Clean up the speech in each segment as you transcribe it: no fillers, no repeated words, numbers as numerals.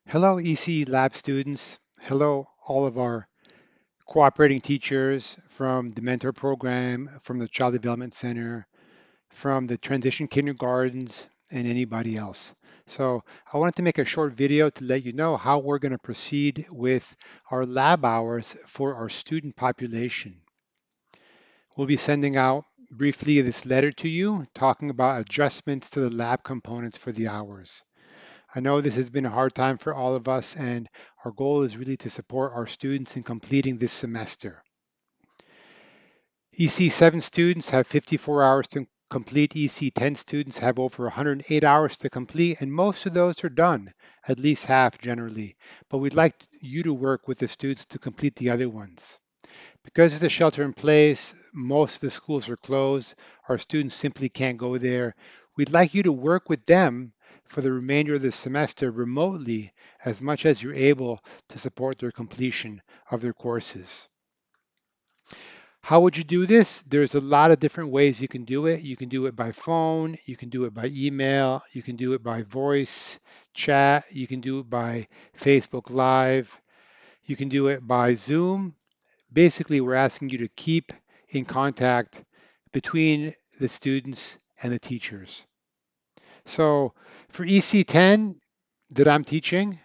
Hello, ECE lab students. Hello, all of our cooperating teachers from the mentor program, from the Child Development Center, from the transition kindergartens, and anybody else. So I wanted to make a short video to let you know how we're going to proceed with our lab hours for our student population. We'll be sending out briefly this letter to you talking about adjustments to the lab components for the hours. I know this has been a hard time for all of us, and our goal is really to support our students in completing this semester. EC7 students have 54 hours to complete, EC10 students have over 108 hours to complete, and most of those are done, at least half generally. But we'd like you to work with the students to complete the other ones. Because of the shelter in place, most of the schools are closed. Our students simply can't go there. We'd like you to work with them for the remainder of the semester remotely as much as you're able to support their completion of their courses. How would you do this? There's a lot of different ways you can do it. You can do it by phone, you can do it by email, you can do it by voice chat, you can do it by Facebook Live, you can do it by Zoom. Basically, we're asking you to keep in contact between the students and the teachers. So for EC10 that I'm teaching,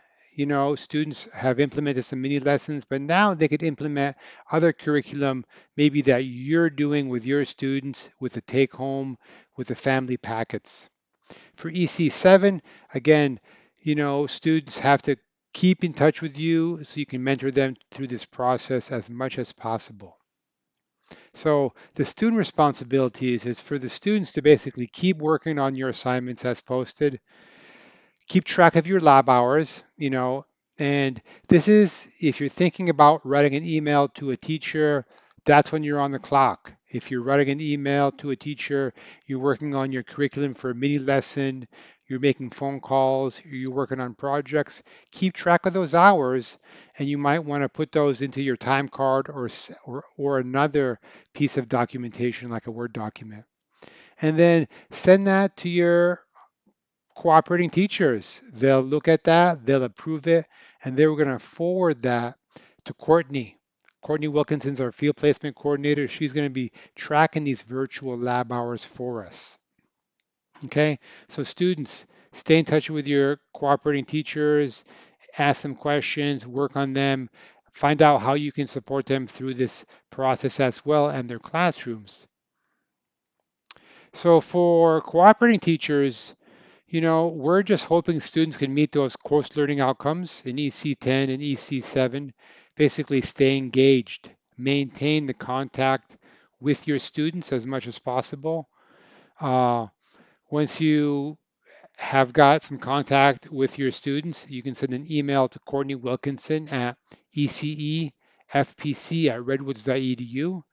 students have implemented some mini lessons, but now they could implement other curriculum maybe that you're doing with your students with the take home, with the family packets. For EC7, again, students have to keep in touch with you so you can mentor them through this process as much as possible. So the student responsibilities is for the students to basically keep working on your assignments as posted, keep track of your lab hours, and this is if you're thinking about writing an email to a teacher, that's when you're on the clock. If you're writing an email to a teacher, you're working on your curriculum for a mini lesson, you're making phone calls, you're working on projects, keep track of those hours, and you might want to put those into your time card or another piece of documentation like a Word document. And then send that to your cooperating teachers. They'll look at that, they'll approve it, and they're going to forward that to Courtney. Courtney Wilkinson's our field placement coordinator. She's going to be tracking these virtual lab hours for us. Okay, so students, stay in touch with your cooperating teachers, ask them questions, work on them, find out how you can support them through this process as well and their classrooms. So for cooperating teachers, we're just hoping students can meet those course learning outcomes in EC10 and EC7, basically stay engaged, maintain the contact with your students as much as possible. Uh, Once you have got some contact with your students, you can send an email to Courtney Wilkinson at ecefpc@redwoods.edu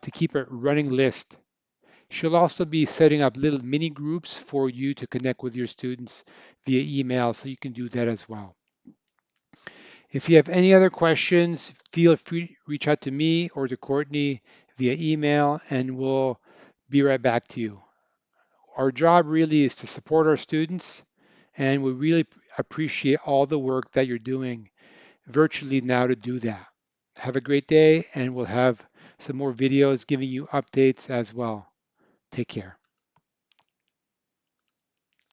to keep a running list. She'll also be setting up little mini groups for you to connect with your students via email, so you can do that as well. If you have any other questions, feel free to reach out to me or to Courtney via email, and we'll be right back to you. Our job really is to support our students, and we really appreciate all the work that you're doing virtually now to do that. Have a great day, and we'll have some more videos giving you updates as well. Take care.